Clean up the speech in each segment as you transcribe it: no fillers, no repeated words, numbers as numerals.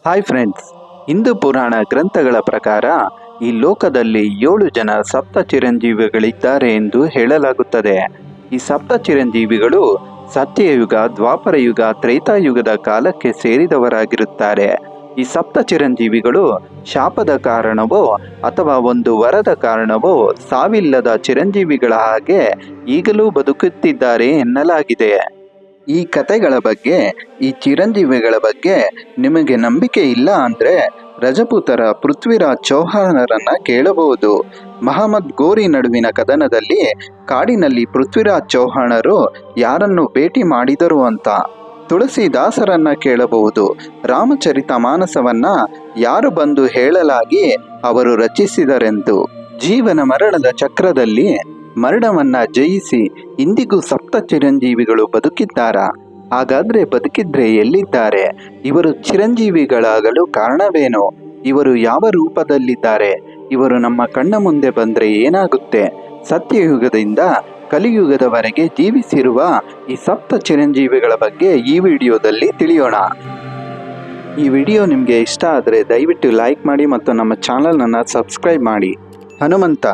Hi friends, Hindu ಪುರಾಣ ಗ್ರಂಥಗಳ ಪ್ರಕಾರ ಈ ಲೋಕದಲ್ಲಿ 7 ಜನ ಸಪ್ತ ಚಿರಂಜೀವಿಗಳಿದ್ದಾರೆ ಎಂದು ಹೇಳಲಾಗುತ್ತದೆ. ಈ ಸಪ್ತ ಚಿರಂಜೀವಿಗಳು ಸತ್ಯಯುಗ, ದ್ವಾಪರಯುಗ, ತ್ರೇತಾಯುಗದ ಕಾಲಕ್ಕೆ ಸೇರಿದವರಾಗಿರುತ್ತಾರೆ. ಈ ಸಪ್ತ ಚಿರಂಜೀವಿಗಳು ಶಾಪದ ಕಾರಣವೋ ಅಥವಾ ಒಂದು ವರದ ಕಾರಣವೋ ಸಾವಿಲ್ಲದ ಚಿರಂಜೀವಿಗಳ ಹಾಗೆ ಈಗಲೂ ಬದುಕುತ್ತಿದ್ದಾರೆ ಎನ್ನಲಾಗಿದೆ. ಈ ಕಥೆಗಳ ಬಗ್ಗೆ, ಈ ಚಿರಂಜೀವಿಗಳ ಬಗ್ಗೆ ನಿಮಗೆ ನಂಬಿಕೆ ಇಲ್ಲ ಅಂದರೆ ರಜಪೂತರ ಪೃಥ್ವಿರಾಜ್ ಚೌಹಾಣರನ್ನ ಕೇಳಬಹುದು. ಮಹಮ್ಮದ್ ಗೋರಿ ನಡುವಿನ ಕದನದಲ್ಲಿ ಕಾಡಿನಲ್ಲಿ ಪೃಥ್ವಿರಾಜ್ ಚೌಹಾಣರು ಯಾರನ್ನು ಭೇಟಿ ಮಾಡಿದರು ಅಂತ. ತುಳಸಿದಾಸರನ್ನ ಕೇಳಬಹುದು. ರಾಮಚರಿತ ಮಾನಸವನ್ನ ಯಾರು ಬಂದು ಹೇಳಲಾಗಿ ಅವರು ರಚಿಸಿದರೆಂದು. ಜೀವನ ಮರಣದ ಚಕ್ರದಲ್ಲಿ ಮರಣವನ್ನ ಜಯಿಸಿ ಇಂದಿಗೂ ಸಪ್ತ ಚಿರಂಜೀವಿಗಳು ಬದುಕಿದ್ದಾರಾ? ಹಾಗಾದ್ರೆ ಬದುಕಿದ್ರೆ ಎಲ್ಲಿದ್ದಾರೆ? ಇವರು ಚಿರಂಜೀವಿಗಳಾಗಲು ಕಾರಣವೇನು? ಇವರು ಯಾವ ರೂಪದಲ್ಲಿದ್ದಾರೆ? ಇವರು ನಮ್ಮ ಕಣ್ಣ ಮುಂದೆ ಬಂದ್ರೆ ಏನಾಗುತ್ತೆ? ಸತ್ಯಯುಗದಿಂದ ಕಲಿಯುಗದವರೆಗೆ ಜೀವಿಸಿರುವ ಈ ಸಪ್ತ ಚಿರಂಜೀವಿಗಳ ಬಗ್ಗೆ ಈ ವಿಡಿಯೋದಲ್ಲಿ ತಿಳಿಯೋಣ. ಈ ವಿಡಿಯೋ ನಿಮಗೆ ಇಷ್ಟ ಆದರೆ ದಯವಿಟ್ಟು ಲೈಕ್ ಮಾಡಿ ಮತ್ತು ನಮ್ಮ ಚಾನಲನ್ನು ಸಬ್ಸ್ಕ್ರೈಬ್ ಮಾಡಿ. ಹನುಮಂತ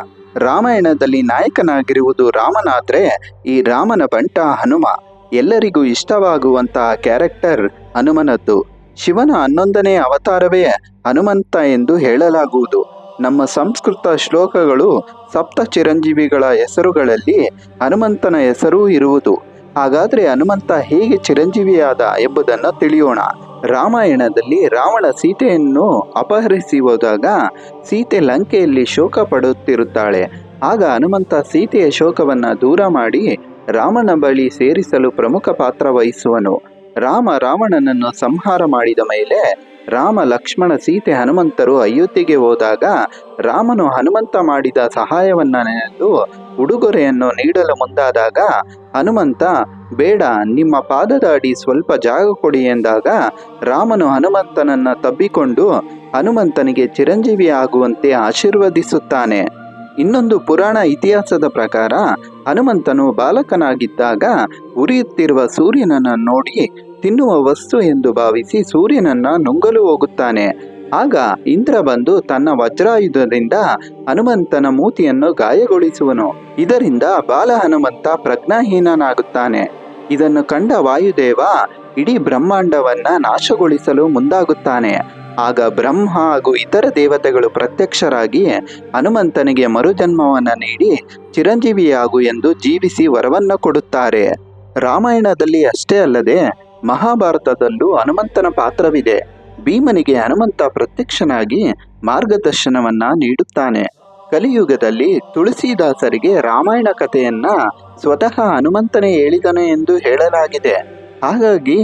ರಾಮಾಯಣದಲ್ಲಿ ನಾಯಕನಾಗಿರುವುದು ರಾಮನಾದ್ರೆ ಈ ರಾಮನ ಬಂಟ ಹನುಮ. ಎಲ್ಲರಿಗೂ ಇಷ್ಟವಾಗುವಂತಹ ಕ್ಯಾರೆಕ್ಟರ್ ಹನುಮನದ್ದು. ಶಿವನ 11ನೇ ಅವತಾರವೇ ಹನುಮಂತ ಎಂದು ಹೇಳಲಾಗುವುದು. ನಮ್ಮ ಸಂಸ್ಕೃತ ಶ್ಲೋಕಗಳು ಸಪ್ತ ಚಿರಂಜೀವಿಗಳ ಹೆಸರುಗಳಲ್ಲಿ ಹನುಮಂತನ ಹೆಸರೂ ಇರುವುದು. ಹಾಗಾದ್ರೆ ಹನುಮಂತ ಹೇಗೆ ಚಿರಂಜೀವಿಯಾದ ಎಂಬುದನ್ನು ತಿಳಿಯೋಣ. ರಾಮಾಯಣದಲ್ಲಿ ರಾವಣ ಸೀತೆಯನ್ನು ಅಪಹರಿಸಿ ಹೋದಾಗ ಸೀತೆ ಲಂಕೆಯಲ್ಲಿ ಶೋಕ ಪಡುತ್ತಿರುತ್ತಾಳೆ. ಆಗ ಹನುಮಂತ ಸೀತೆಯ ಶೋಕವನ್ನ ದೂರ ಮಾಡಿ ರಾಮನ ಬಳಿ ಸೇರಿಸಲು ಪ್ರಮುಖ ಪಾತ್ರ ವಹಿಸುವನು. ರಾವಣನನ್ನು ಸಂಹಾರ ಮಾಡಿದ ಮೇಲೆ ರಾಮ, ಲಕ್ಷ್ಮಣ, ಸೀತೆ, ಹನುಮಂತರು ಅಯೋಧ್ಯೆಗೆ ಹೋದಾಗ ರಾಮನು ಹನುಮಂತ ಮಾಡಿದ ಸಹಾಯವನ್ನ ನೆನೆದು ಉಡುಗೊರೆಯನ್ನು ನೀಡಲು ಮುಂದಾದಾಗ ಹನುಮಂತ, ಬೇಡ, ನಿಮ್ಮ ಪಾದದ ಅಡಿ ಸ್ವಲ್ಪ ಜಾಗ ಕೊಡಿ ಎಂದಾಗ ರಾಮನು ಹನುಮಂತನನ್ನ ತಬ್ಬಿಕೊಂಡು ಹನುಮಂತನಿಗೆ ಚಿರಂಜೀವಿ ಆಗುವಂತೆ ಆಶೀರ್ವದಿಸುತ್ತಾನೆ. ಇನ್ನೊಂದು ಪುರಾಣ ಇತಿಹಾಸದ ಪ್ರಕಾರ ಹನುಮಂತನು ಬಾಲಕನಾಗಿದ್ದಾಗ ಉರಿಯುತ್ತಿರುವ ಸೂರ್ಯನನ್ನು ನೋಡಿ ತಿನ್ನುವ ವಸ್ತು ಎಂದು ಭಾವಿಸಿ ಸೂರ್ಯನನ್ನ ನುಂಗಲು ಹೋಗುತ್ತಾನೆ. ಆಗ ಇಂದ್ರ ಬಂದು ತನ್ನ ವಜ್ರಾಯುಧದಿಂದ ಹನುಮಂತನ ಮೂತಿಯನ್ನು ಗಾಯಗೊಳಿಸುವನು. ಇದರಿಂದ ಬಾಲ ಹನುಮಂತ ಪ್ರಜ್ಞಾಹೀನನಾಗುತ್ತಾನೆ. ಇದನ್ನು ಕಂಡ ವಾಯುದೇವ ಇಡೀ ಬ್ರಹ್ಮಾಂಡವನ್ನ ನಾಶಗೊಳಿಸಲು ಮುಂದಾಗುತ್ತಾನೆ. ಆಗ ಬ್ರಹ್ಮ ಹಾಗೂ ಇತರ ದೇವತೆಗಳು ಪ್ರತ್ಯಕ್ಷರಾಗಿ ಹನುಮಂತನಿಗೆ ಮರುಜನ್ಮವನ್ನ ನೀಡಿ ಚಿರಂಜೀವಿಯಾಗು ಎಂದು ಜೀವಿಸಿ ವರವನ್ನ ಕೊಡುತ್ತಾರೆ. ರಾಮಾಯಣದಲ್ಲಿ ಅಷ್ಟೇ ಅಲ್ಲದೆ ಮಹಾಭಾರತದಲ್ಲೂ ಹನುಮಂತನ ಪಾತ್ರವಿದೆ. ಭೀಮನಿಗೆ ಹನುಮಂತ ಪ್ರತ್ಯಕ್ಷನಾಗಿ ಮಾರ್ಗದರ್ಶನವನ್ನ ನೀಡುತ್ತಾನೆ. ಕಲಿಯುಗದಲ್ಲಿ ತುಳಸಿದಾಸರಿಗೆ ರಾಮಾಯಣ ಕಥೆಯನ್ನ ಸ್ವತಃ ಹನುಮಂತನೇ ಹೇಳಿದನು ಎಂದು ಹೇಳಲಾಗಿದೆ. ಹಾಗಾಗಿ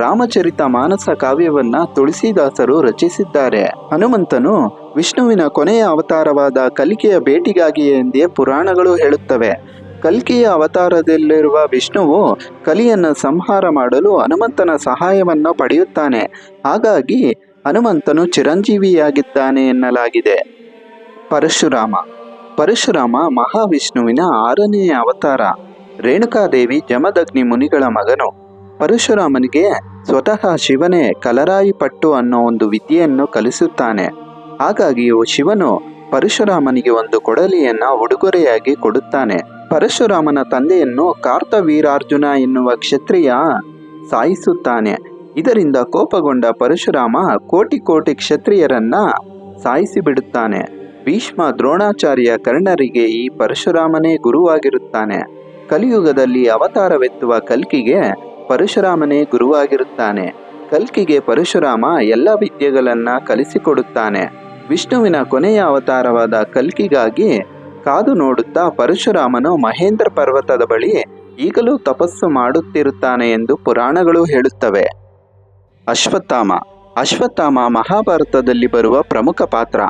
ರಾಮಚರಿತ ಮಾನಸ ಕಾವ್ಯವನ್ನ ತುಳಸಿದಾಸರು ರಚಿಸಿದ್ದಾರೆ. ಹನುಮಂತನು ವಿಷ್ಣುವಿನ ಕೊನೆಯ ಅವತಾರವಾದ ಕಲ್ಕಿಯ ಭೇಟಿಗಾಗಿ ಎಂದೇ ಪುರಾಣಗಳು ಹೇಳುತ್ತವೆ. ಕಲ್ಕಿಯ ಅವತಾರದಲ್ಲಿರುವ ವಿಷ್ಣುವು ಕಲಿಯನ್ನು ಸಂಹಾರ ಮಾಡಲು ಹನುಮಂತನ ಸಹಾಯವನ್ನು ಪಡೆಯುತ್ತಾನೆ. ಹಾಗಾಗಿ ಹನುಮಂತನು ಚಿರಂಜೀವಿಯಾಗಿದ್ದಾನೆ ಎನ್ನಲಾಗಿದೆ. ಪರಶುರಾಮ ಮಹಾವಿಷ್ಣುವಿನ 6ನೇ ಅವತಾರ. ರೇಣುಕಾದೇವಿ ಜಮದಗ್ನಿ ಮುನಿಗಳ ಮಗನು. ಪರಶುರಾಮನಿಗೆ ಸ್ವತಃ ಶಿವನೇ ಕಲರಾಯಿ ಪಟ್ಟು ಅನ್ನೋ ಒಂದು ವಿದ್ಯೆಯನ್ನು ಕಲಿಸುತ್ತಾನೆ. ಹಾಗಾಗಿಯೂ ಶಿವನು ಪರಶುರಾಮನಿಗೆ ಒಂದು ಕೊಡಲಿಯನ್ನ ಉಡುಗೊರೆಯಾಗಿ ಕೊಡುತ್ತಾನೆ. ಪರಶುರಾಮನ ತಂದೆಯನ್ನು ಕಾರ್ತವೀರಾರ್ಜುನ ಎನ್ನುವ ಕ್ಷತ್ರಿಯ ಸಾಯಿಸುತ್ತಾನೆ. ಇದರಿಂದ ಕೋಪಗೊಂಡ ಪರಶುರಾಮ ಕೋಟಿ ಕ್ಷತ್ರಿಯರನ್ನ ಸಾಯಿಸಿ ಬಿಡುತ್ತಾನೆ. ಭೀಷ್ಮ, ದ್ರೋಣಾಚಾರ್ಯ, ಕರ್ಣರಿಗೆ ಈ ಪರಶುರಾಮನೇ ಗುರುವಾಗಿರುತ್ತಾನೆ. ಕಲಿಯುಗದಲ್ಲಿ ಅವತಾರವೆತ್ತುವ ಕಲ್ಕಿಗೆ ಪರಶುರಾಮನೇ ಗುರುವಾಗಿರುತ್ತಾನೆ. ಕಲ್ಕಿಗೆ ಪರಶುರಾಮ ಎಲ್ಲ ವಿದ್ಯೆಗಳನ್ನ ಕಲಿಸಿಕೊಡುತ್ತಾನೆ. ವಿಷ್ಣುವಿನ ಕೊನೆಯ ಅವತಾರವಾದ ಕಲ್ಕಿಗಾಗಿ ಕಾದು ನೋಡುತ್ತಾ ಪರಶುರಾಮನು ಮಹೇಂದ್ರ ಪರ್ವತದ ಬಳಿ ಈಗಲೂ ತಪಸ್ಸು ಮಾಡುತ್ತಿರುತ್ತಾನೆ ಎಂದು ಪುರಾಣಗಳು ಹೇಳುತ್ತವೆ. ಅಶ್ವತ್ಥಾಮ ಮಹಾಭಾರತದಲ್ಲಿ ಬರುವ ಪ್ರಮುಖ ಪಾತ್ರ.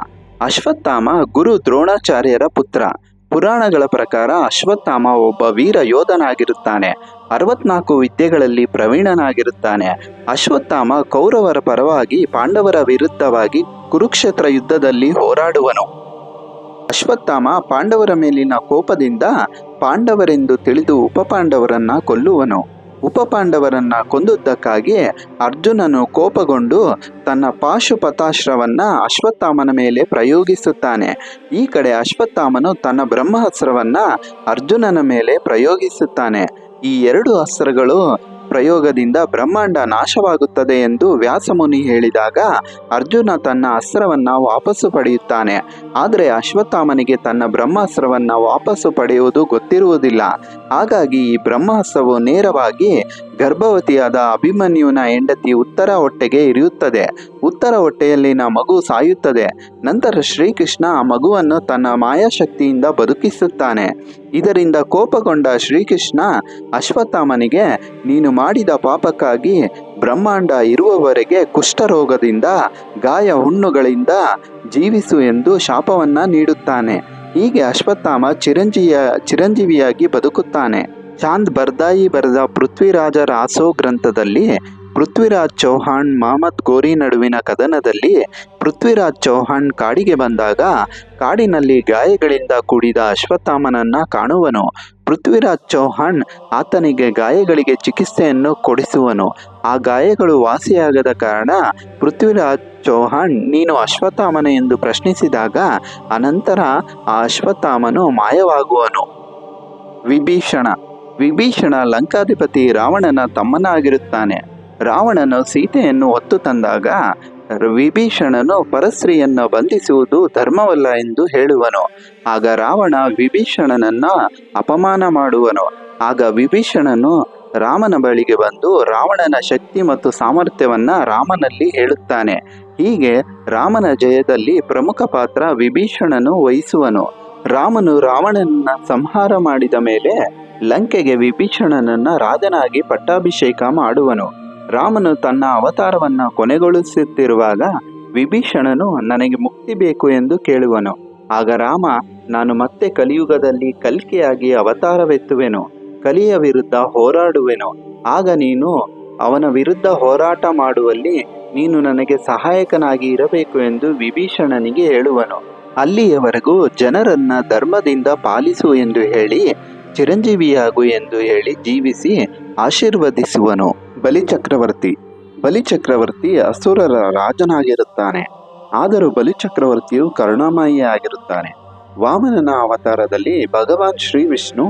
ಅಶ್ವತ್ಥಾಮ ಗುರು ದ್ರೋಣಾಚಾರ್ಯರ ಪುತ್ರ. ಪುರಾಣಗಳ ಪ್ರಕಾರ ಅಶ್ವತ್ಥಾಮ ಒಬ್ಬ ವೀರ ಯೋಧನಾಗಿರುತ್ತಾನೆ. 64 ವಿದ್ಯೆಗಳಲ್ಲಿ ಪ್ರವೀಣನಾಗಿರುತ್ತಾನೆ. ಅಶ್ವತ್ಥಾಮ ಕೌರವರ ಪರವಾಗಿ ಪಾಂಡವರ ವಿರುದ್ಧವಾಗಿ ಕುರುಕ್ಷೇತ್ರ ಯುದ್ಧದಲ್ಲಿ ಹೋರಾಡುವನು. ಅಶ್ವತ್ಥಾಮ ಪಾಂಡವರ ಮೇಲಿನ ಕೋಪದಿಂದ ಪಾಂಡವರೆಂದು ತಿಳಿದು ಉಪಪಾಂಡವರನ್ನ ಕೊಲ್ಲುವನು. ಉಪಪಾಂಡವರನ್ನ ಕೊಂದುದಕ್ಕಾಗಿ ಅರ್ಜುನನು ಕೋಪಗೊಂಡು ತನ್ನ ಪಾಶುಪತಾಸ್ತ್ರವನ್ನ ಅಶ್ವತ್ಥಾಮನ ಮೇಲೆ ಪ್ರಯೋಗಿಸುತ್ತಾನೆ. ಈ ಕಡೆ ಅಶ್ವತ್ಥಾಮನು ತನ್ನ ಬ್ರಹ್ಮಾಸ್ತ್ರವನ್ನ ಅರ್ಜುನನ ಮೇಲೆ ಪ್ರಯೋಗಿಸುತ್ತಾನೆ. ಈ ಎರಡು ಅಸ್ತ್ರಗಳು ಪ್ರಯೋಗದಿಂದ ಬ್ರಹ್ಮಾಂಡ ನಾಶವಾಗುತ್ತದೆ ಎಂದು ವ್ಯಾಸಮುನಿ ಹೇಳಿದಾಗ ಅರ್ಜುನ ತನ್ನ ಅಸ್ತ್ರವನ್ನ ವಾಪಸ್ಸು ಪಡೆಯುತ್ತಾನೆ. ಆದರೆ ಅಶ್ವತ್ಥಾಮನಿಗೆ ತನ್ನ ಬ್ರಹ್ಮಾಸ್ತ್ರವನ್ನ ವಾಪಸ್ಸು ಪಡೆಯುವುದು ಗೊತ್ತಿರುವುದಿಲ್ಲ. ಹಾಗಾಗಿ ಈ ಬ್ರಹ್ಮಾಸ್ತ್ರವು ನೇರವಾಗಿ ಗರ್ಭವತಿಯಾದ ಅಭಿಮನ್ಯುನ ಹೆಂಡತಿ ಉತ್ತರ ಹೊಟ್ಟೆಗೆ ಇರಿಯುತ್ತದೆ. ಉತ್ತರ ಹೊಟ್ಟೆಯಲ್ಲಿನ ಮಗು ಸಾಯುತ್ತದೆ. ನಂತರ ಶ್ರೀಕೃಷ್ಣ ಆ ಮಗುವನ್ನು ತನ್ನ ಮಾಯಾಶಕ್ತಿಯಿಂದ ಬದುಕಿಸುತ್ತಾನೆ. ಇದರಿಂದ ಕೋಪಗೊಂಡ ಶ್ರೀಕೃಷ್ಣ ಅಶ್ವತ್ಥಾಮನಿಗೆ ನೀನು ಮಾಡಿದ ಪಾಪಕ್ಕಾಗಿ ಬ್ರಹ್ಮಾಂಡ ಇರುವವರೆಗೆ ಕುಷ್ಠರೋಗದಿಂದ ಗಾಯ ಹುಣ್ಣುಗಳಿಂದ ಜೀವಿಸು ಎಂದು ಶಾಪವನ್ನ ನೀಡುತ್ತಾನೆ. ಹೀಗೆ ಅಶ್ವತ್ಥಾಮ ಚಿರಂಜೀವಿಯಾಗಿ ಬದುಕುತ್ತಾನೆ. ಚಾಂದ್ ಬರ್ದಾಯಿ ಬರೆದ ಪೃಥ್ವಿರಾಜ ರಾಸೋ ಗ್ರಂಥದಲ್ಲಿ ಪೃಥ್ವಿರಾಜ್ ಚೌಹಾಣ್ ಮಹಮ್ಮದ್ ಗೋರಿ ನಡುವಿನ ಕದನದಲ್ಲಿ ಪೃಥ್ವಿರಾಜ್ ಚೌಹಾಣ್ ಕಾಡಿಗೆ ಬಂದಾಗ ಕಾಡಿನಲ್ಲಿ ಗಾಯಗಳಿಂದ ಕೂಡಿದ ಅಶ್ವತ್ಥಾಮನನ್ನ ಕಾಣುವನು. ಪೃಥ್ವಿರಾಜ್ ಚೌಹಾಣ್ ಆತನಿಗೆ ಗಾಯಗಳಿಗೆ ಚಿಕಿತ್ಸೆಯನ್ನು ಕೊಡಿಸುವನು. ಆ ಗಾಯಗಳು ವಾಸಿಯಾಗದ ಕಾರಣ ಪೃಥ್ವಿರಾಜ್ ಚೌಹಾಣ್ ನೀನು ಅಶ್ವತ್ಥಾಮನ ಎಂದು ಪ್ರಶ್ನಿಸಿದಾಗ ಅನಂತರ ಆ ಅಶ್ವತ್ಥಾಮನು ಮಾಯವಾಗುವನು. ವಿಭೀಷಣ ಲಂಕಾಧಿಪತಿ ರಾವಣನ ತಮ್ಮನಾಗಿರುತ್ತಾನೆ. ರಾವಣನು ಸೀತೆಯನ್ನು ಹೊತ್ತು ತಂದಾಗ ವಿಭೀಷಣನು ಪರಸ್ತ್ರೀಯನ್ನು ಬಂಧಿಸುವುದು ಧರ್ಮವಲ್ಲ ಎಂದು ಹೇಳುವನು. ಆಗ ರಾವಣ ವಿಭೀಷಣನನ್ನ ಅಪಮಾನ ಮಾಡುವನು. ಆಗ ವಿಭೀಷಣನು ರಾಮನ ಬಳಿಗೆ ಬಂದು ರಾವಣನ ಶಕ್ತಿ ಮತ್ತು ಸಾಮರ್ಥ್ಯವನ್ನ ರಾಮನಲ್ಲಿ ಹೇಳುತ್ತಾನೆ. ಹೀಗೆ ರಾಮನ ಜಯದಲ್ಲಿ ಪ್ರಮುಖ ಪಾತ್ರ ವಿಭೀಷಣನು ವಹಿಸುವನು. ರಾಮನು ರಾವಣನನ್ನ ಸಂಹಾರ ಮಾಡಿದ ಮೇಲೆ ಲಂಕೆಗೆ ವಿಭೀಷಣನನ್ನ ರಾಜನಾಗಿ ಪಟ್ಟಾಭಿಷೇಕ ಮಾಡುವನು. ರಾಮನು ತನ್ನ ಅವತಾರವನ್ನ ಕೊನೆಗೊಳಿಸುತ್ತಿರುವಾಗ ವಿಭೀಷಣನು ನನಗೆ ಮುಕ್ತಿ ಬೇಕು ಎಂದು ಕೇಳುವನು. ಆಗ ರಾಮ ನಾನು ಮತ್ತೆ ಕಲಿಯುಗದಲ್ಲಿ ಕಲ್ಕಿಯಾಗಿ ಅವತಾರವೆತ್ತುವೆನು, ಕಲಿಯ ವಿರುದ್ಧ ಹೋರಾಡುವೆನು. ಆಗ ನೀನು ಅವನ ವಿರುದ್ಧ ಹೋರಾಟ ಮಾಡುವಲ್ಲಿ ನೀನು ನನಗೆ ಸಹಾಯಕನಾಗಿ ಇರಬೇಕು ಎಂದು ವಿಭೀಷಣನಿಗೆ ಹೇಳುವನು. ಅಲ್ಲಿಯವರೆಗೂ ಜನರನ್ನ ಧರ್ಮದಿಂದ ಪಾಲಿಸು ಎಂದು ಹೇಳಿ ಚಿರಂಜೀವಿಯಾಗು ಎಂದು ಹೇಳಿ ಜೀವಿಸಿ ಆಶೀರ್ವದಿಸುವನು. ಬಲಿಚಕ್ರವರ್ತಿ ಅಸುರರ ರಾಜನಾಗಿರುತ್ತಾನೆ. ಆದರೂ ಬಲಿಚಕ್ರವರ್ತಿಯು ಕರುಣಾಮಯಿ ಆಗಿರುತ್ತಾನೆ. ವಾಮನನ ಅವತಾರದಲ್ಲಿ ಭಗವಾನ್ ಶ್ರೀ ವಿಷ್ಣು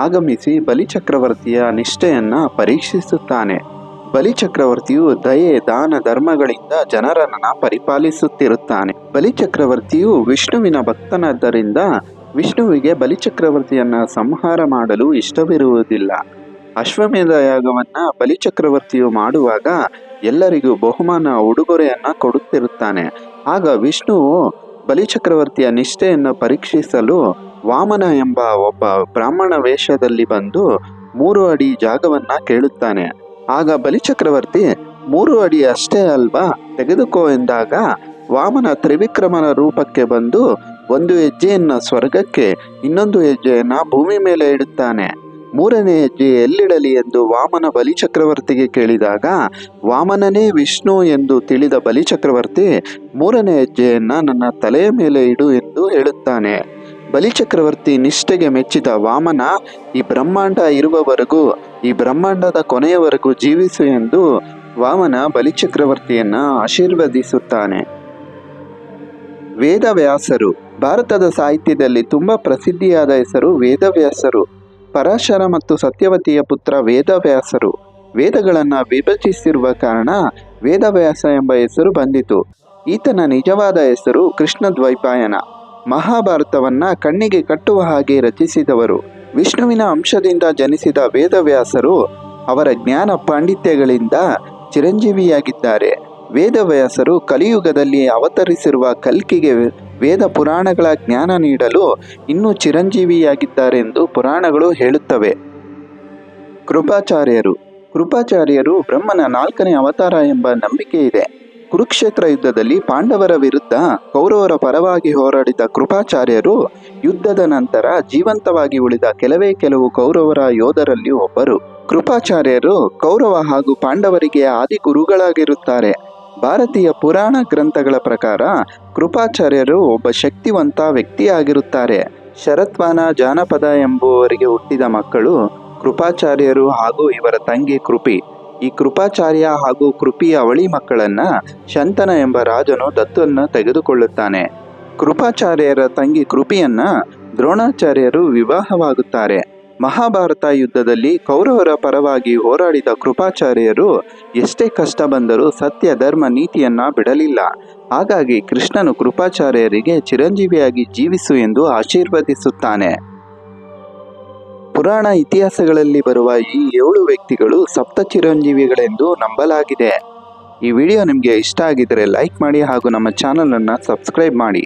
ಆಗಮಿಸಿ ಬಲಿಚಕ್ರವರ್ತಿಯ ನಿಷ್ಠೆಯನ್ನ ಪರೀಕ್ಷಿಸುತ್ತಾನೆ. ಬಲಿಚಕ್ರವರ್ತಿಯು ದಯೆ ದಾನ ಧರ್ಮಗಳಿಂದ ಜನರನ್ನ ಪರಿಪಾಲಿಸುತ್ತಿರುತ್ತಾನೆ. ಬಲಿಚಕ್ರವರ್ತಿಯು ವಿಷ್ಣುವಿನ ಭಕ್ತನಾದ್ದರಿಂದ ವಿಷ್ಣುವಿಗೆ ಬಲಿಚಕ್ರವರ್ತಿಯನ್ನ ಸಂಹಾರ ಮಾಡಲು ಇಷ್ಟವಿರುವುದಿಲ್ಲ. ಅಶ್ವಮೇಧ ಯಾಗವನ್ನ ಬಲಿಚಕ್ರವರ್ತಿಯು ಮಾಡುವಾಗ ಎಲ್ಲರಿಗೂ ಬಹುಮಾನ ಉಡುಗೊರೆಯನ್ನ ಕೊಡುತ್ತಿರುತ್ತಾನೆ. ಆಗ ವಿಷ್ಣುವು ಬಲಿಚಕ್ರವರ್ತಿಯ ನಿಷ್ಠೆಯನ್ನು ಪರೀಕ್ಷಿಸಲು ವಾಮನ ಎಂಬ ಒಬ್ಬ ಬ್ರಾಹ್ಮಣ ವೇಷದಲ್ಲಿ ಬಂದು 3 ಅಡಿ ಜಾಗವನ್ನ ಕೇಳುತ್ತಾನೆ. ಆಗ ಬಲಿಚಕ್ರವರ್ತಿ 3 ಅಡಿ ಅಷ್ಟೇ ಅಲ್ವಾ, ತೆಗೆದುಕೋ ಎಂದಾಗ ವಾಮನ ತ್ರಿವಿಕ್ರಮನ ರೂಪಕ್ಕೆ ಬಂದು 1 ಹೆಜ್ಜೆಯನ್ನ ಸ್ವರ್ಗಕ್ಕೆ, ಇನ್ನೊಂದು ಹೆಜ್ಜೆಯನ್ನ ಭೂಮಿ ಮೇಲೆ ಇಡುತ್ತಾನೆ. 3ನೇ ಹೆಜ್ಜೆ ಎಲ್ಲಿಡಲಿ ಎಂದು ವಾಮನ ಬಲಿಚಕ್ರವರ್ತಿಗೆ ಕೇಳಿದಾಗ ವಾಮನನೇ ವಿಷ್ಣು ಎಂದು ತಿಳಿದ ಬಲಿಚಕ್ರವರ್ತಿ 3ನೇ ಹೆಜ್ಜೆಯನ್ನ ನನ್ನ ತಲೆಯ ಮೇಲೆ ಇಡು ಎಂದು ಹೇಳುತ್ತಾನೆ. ಬಲಿಚಕ್ರವರ್ತಿ ನಿಷ್ಠೆಗೆ ಮೆಚ್ಚಿದ ವಾಮನ ಈ ಬ್ರಹ್ಮಾಂಡ ಇರುವವರೆಗೂ, ಈ ಬ್ರಹ್ಮಾಂಡದ ಕೊನೆಯವರೆಗೂ ಜೀವಿಸು ಎಂದು ವಾಮನ ಬಲಿಚಕ್ರವರ್ತಿಯನ್ನ ಆಶೀರ್ವದಿಸುತ್ತಾನೆ. ವೇದವ್ಯಾಸರು ಭಾರತದ ಸಾಹಿತ್ಯದಲ್ಲಿ ತುಂಬಾ ಪ್ರಸಿದ್ಧಿಯಾದ ಹೆಸರು ವೇದವ್ಯಾಸರು. ಪರಾಶರ ಮತ್ತು ಸತ್ಯವತಿಯ ಪುತ್ರ ವೇದವ್ಯಾಸರು. ವೇದಗಳನ್ನ ವಿಭಜಿಸಿರುವ ಕಾರಣ ವೇದವ್ಯಾಸ ಎಂಬ ಹೆಸರು ಬಂದಿತು. ಈತನ ನಿಜವಾದ ಹೆಸರು ಕೃಷ್ಣದ್ವೈಪಾಯನ. ಮಹಾಭಾರತವನ್ನ ಕಣ್ಣಿಗೆ ಕಟ್ಟುವ ಹಾಗೆ ರಚಿಸಿದವರು. ವಿಷ್ಣುವಿನ ಅಂಶದಿಂದ ಜನಿಸಿದ ವೇದವ್ಯಾಸರು ಅವರ ಜ್ಞಾನ ಪಾಂಡಿತ್ಯಗಳಿಂದ ಚಿರಂಜೀವಿಯಾಗಿದ್ದಾರೆ. ವೇದವ್ಯಾಸರು ಕಲಿಯುಗದಲ್ಲಿ ಅವತರಿಸಿರುವ ಕಲ್ಕಿಗೆ ವೇದ ಪುರಾಣಗಳ ಜ್ಞಾನ ನೀಡಲು ಇನ್ನೂ ಚಿರಂಜೀವಿಯಾಗಿದ್ದಾರೆಂದು ಪುರಾಣಗಳು ಹೇಳುತ್ತವೆ. ಕೃಪಾಚಾರ್ಯರು ಬ್ರಹ್ಮನ 4ನೇ ಅವತಾರ ಎಂಬ ನಂಬಿಕೆ ಇದೆ. ಕುರುಕ್ಷೇತ್ರ ಯುದ್ಧದಲ್ಲಿ ಪಾಂಡವರ ವಿರುದ್ಧ ಕೌರವರ ಪರವಾಗಿ ಹೋರಾಡಿದ ಕೃಪಾಚಾರ್ಯರು ಯುದ್ಧದ ನಂತರ ಜೀವಂತವಾಗಿ ಉಳಿದ ಕೆಲವು ಕೌರವರ ಯೋಧರಲ್ಲಿ ಒಬ್ಬರು. ಕೃಪಾಚಾರ್ಯರು ಕೌರವ ಹಾಗೂ ಪಾಂಡವರಿಗೆ ಆದಿ ಗುರುಗಳಾಗಿರುತ್ತಾರೆ. ಭಾರತೀಯ ಪುರಾಣ ಗ್ರಂಥಗಳ ಪ್ರಕಾರ ಕೃಪಾಚಾರ್ಯರು ಒಬ್ಬ ಶಕ್ತಿವಂತ ವ್ಯಕ್ತಿಯಾಗಿರುತ್ತಾರೆ. ಶರತ್ವಾನ ಜಾನಪದ ಎಂಬುವರಿಗೆ ಹುಟ್ಟಿದ ಮಕ್ಕಳು ಕೃಪಾಚಾರ್ಯರು ಹಾಗೂ ಇವರ ತಂಗಿ ಕೃಪಿ. ಈ ಕೃಪಾಚಾರ್ಯ ಹಾಗೂ ಕೃಪಿಯ ಅವಳಿ ಮಕ್ಕಳನ್ನ ಶಂತನ ಎಂಬ ರಾಜನು ದತ್ತನ್ನು ತೆಗೆದುಕೊಳ್ಳುತ್ತಾನೆ. ಕೃಪಾಚಾರ್ಯರ ತಂಗಿ ಕೃಪಿಯನ್ನ ದ್ರೋಣಾಚಾರ್ಯರು ವಿವಾಹವಾಗುತ್ತಾರೆ. ಮಹಾಭಾರತ ಯುದ್ಧದಲ್ಲಿ ಕೌರವರ ಪರವಾಗಿ ಹೋರಾಡಿದ ಕೃಪಾಚಾರ್ಯರು ಎಷ್ಟೇ ಕಷ್ಟ ಬಂದರೂ ಸತ್ಯ ಧರ್ಮ ನೀತಿಯನ್ನ ಬಿಡಲಿಲ್ಲ. ಹಾಗಾಗಿ ಕೃಷ್ಣನು ಕೃಪಾಚಾರ್ಯರಿಗೆ ಚಿರಂಜೀವಿಯಾಗಿ ಜೀವಿಸು ಎಂದು ಆಶೀರ್ವದಿಸುತ್ತಾನೆ. ಪುರಾಣ ಇತಿಹಾಸಗಳಲ್ಲಿ ಬರುವ ಈ 7 ವ್ಯಕ್ತಿಗಳು ಸಪ್ತ ಚಿರಂಜೀವಿಗಳೆಂದು ನಂಬಲಾಗಿದೆ. ಈ ವಿಡಿಯೋ ನಿಮಗೆ ಇಷ್ಟ ಆಗಿದ್ದರೆ ಲೈಕ್ ಮಾಡಿ ಹಾಗೂ ನಮ್ಮ ಚಾನಲನ್ನು ಸಬ್ಸ್ಕ್ರೈಬ್ ಮಾಡಿ.